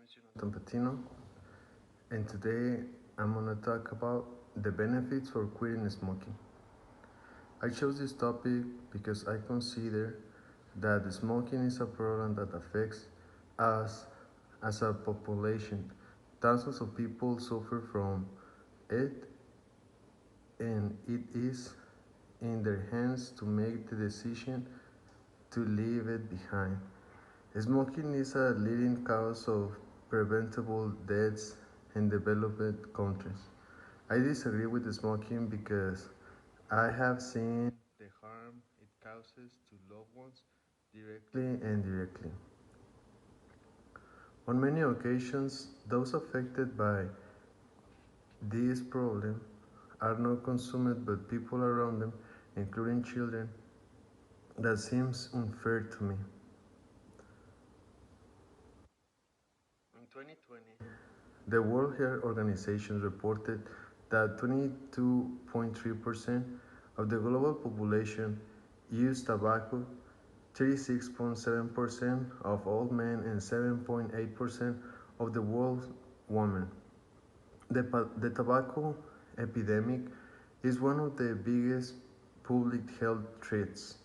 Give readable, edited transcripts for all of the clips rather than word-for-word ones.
is Jonathan Patino, and today I'm gonna talk about the benefits for quitting smoking. I chose this topic because I consider that smoking is a problem that affects us as a population. Thousands of people suffer from it, and it is in their hands to make the decision to leave it behind. Smoking is a leading cause of preventable deaths in developed countries. I disagree with smoking because I have seen the harm it causes to loved ones directly and indirectly. On many occasions, those affected by this problem are not consumed but people around them, including children. That seems unfair to me. In 2020, the World Health Organization reported that 22.3% of the global population use tobacco, 36.7% of all men, and 7.8% of the world's women. The tobacco epidemic is one of the biggest public health threats.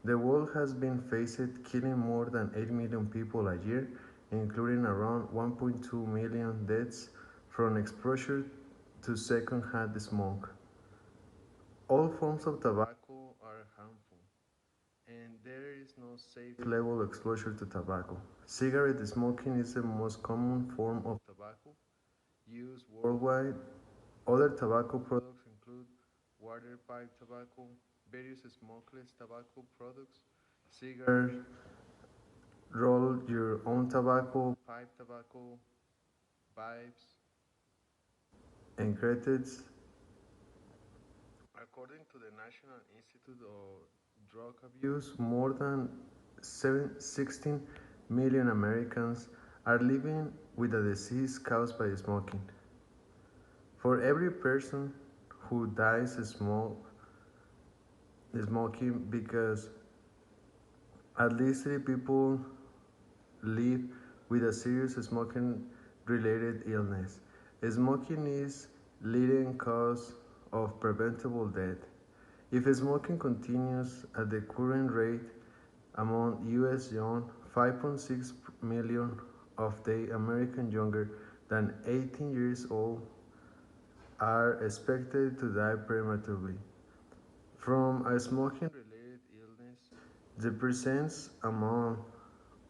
The world has been faced killing more than 8 million people a year, including around 1.2 million deaths from exposure to secondhand smoke. All forms of tobacco are harmful, and there is no safe level exposure to tobacco. Cigarette smoking is the most common form of tobacco used worldwide. Other tobacco products include water pipe tobacco, various smokeless tobacco products, cigars, roll your own tobacco, pipe tobacco, pipes, and credits. According to the National Institute of Drug Abuse, more than 16 million Americans are living with a disease caused by smoking. For every person who dies smoking because at least 3 people live with a serious smoking related illness. Smoking is leading cause of preventable death. If smoking continues at the current rate among US young, 5.6 million of the American younger than 18 years old are expected to die prematurely from a smoking related illness. The presence among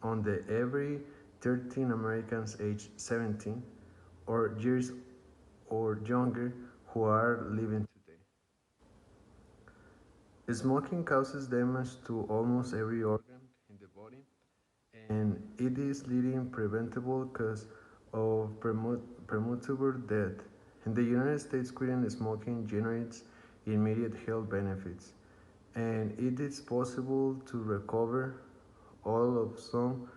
on the every 13 Americans aged 17 or years or younger who are living today. Smoking causes damage to almost every organ in the body, and it is leading preventable cause of premature death. In the United States, quitting smoking generates immediate health benefits, and it is possible to recover all of some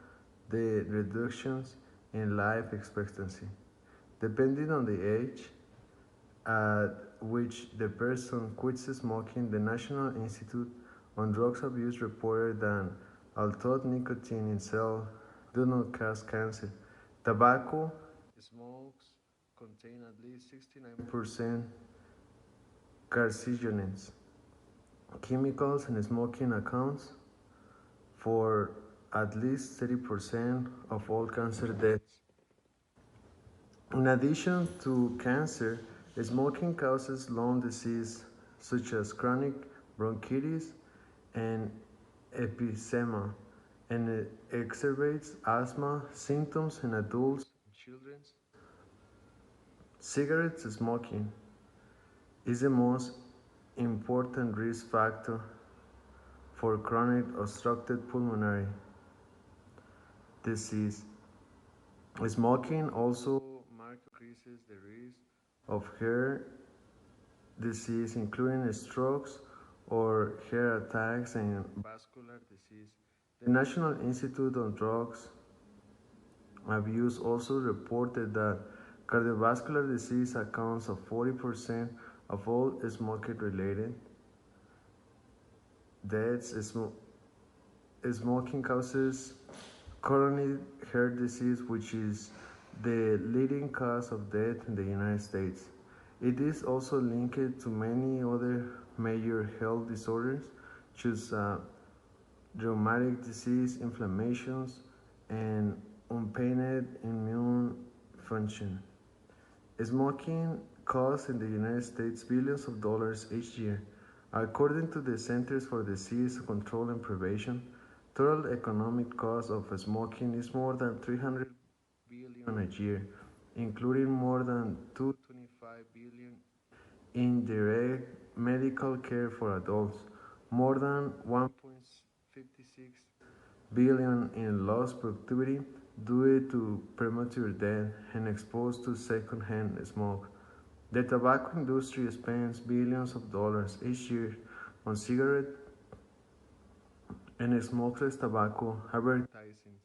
the reductions in life expectancy. Depending on the age at which the person quits smoking, the National Institute on Drugs Abuse reported that although nicotine itself does not cause cancer, tobacco smokes contain at least 69% carcinogens. Chemicals in smoking accounts for at least 30% of all cancer deaths. In addition to cancer, smoking causes lung disease such as chronic bronchitis and emphysema, and it exacerbates asthma symptoms in adults and children. Cigarette smoking is the most important risk factor for chronic obstructive pulmonary disease. Smoking also increases the risk of heart disease, including strokes or heart attacks and vascular disease. The National Institute on Drugs Abuse also reported that cardiovascular disease accounts for 40% of all smoking-related deaths. Smoking causes coronary heart disease, which is the leading cause of death in the United States. It is also linked to many other major health disorders, such as rheumatic disease, inflammations, and unpainted immune function. Smoking costs in the United States billions of dollars each year. According to the Centers for Disease Control and Prevention, total economic cost of smoking is more than 300 billion a year, including more than 225 billion in direct medical care for adults, more than 1.56 billion in lost productivity due to premature death and exposed to secondhand smoke. The tobacco industry spends billions of dollars each year on cigarette and smokeless tobacco advertising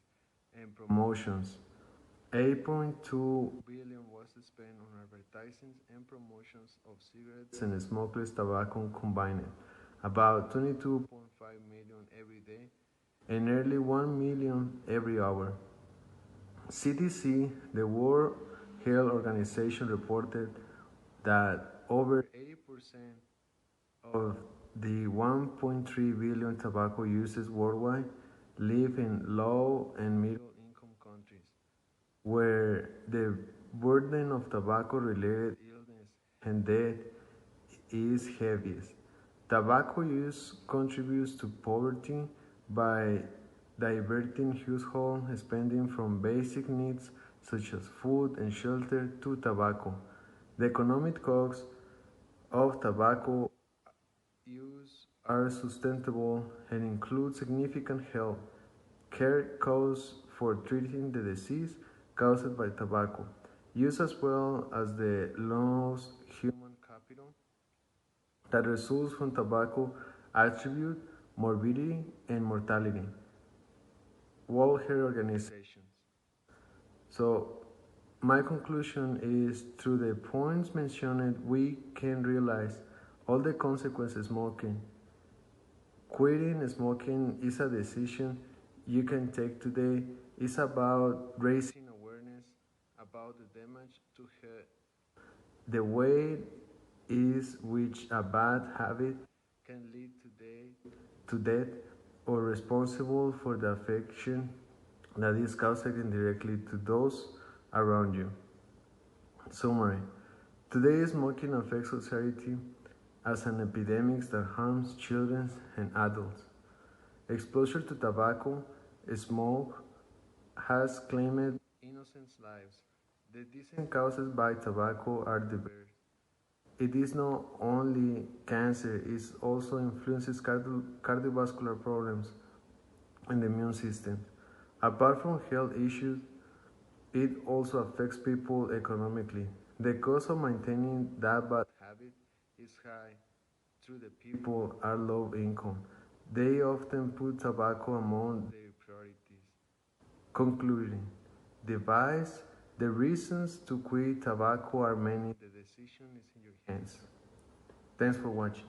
and promotions. 8.2 billion was spent on advertising and promotions of cigarettes and smokeless tobacco combined, about 22.5 million every day and nearly 1 million every hour. CDC, the World Health Organization, reported that over 80% of the 1.3 billion tobacco users worldwide live in low and middle income countries, where the burden of tobacco related illness and death is heaviest. Tobacco use contributes to poverty by diverting household spending from basic needs such as food and shelter to tobacco. The economic costs of tobacco use are sustainable and include significant health care costs for treating the disease caused by tobacco use, as well as the lost human capital that results from tobacco attribute morbidity and mortality. World Health Organizations. So, my conclusion is through the points mentioned, we can realize all the consequences of smoking. Quitting smoking is a decision you can take today. It's about raising awareness about the damage to health, the way is which a bad habit can lead to death, or responsible for the affection that is caused indirectly to those around you. Summary. Today, smoking affects society as an epidemic that harms children and adults. Exposure to tobacco smoke has claimed innocent lives. The disease caused by tobacco are diverse. It is not only cancer, it also influences cardiovascular problems and the immune system. Apart from health issues, it also affects people economically. The cost of maintaining that bad habit is high through the people are low income. They often put tobacco among their priorities. Concluding, the reasons to quit tobacco are many. The decision is in your hands. Thanks for watching.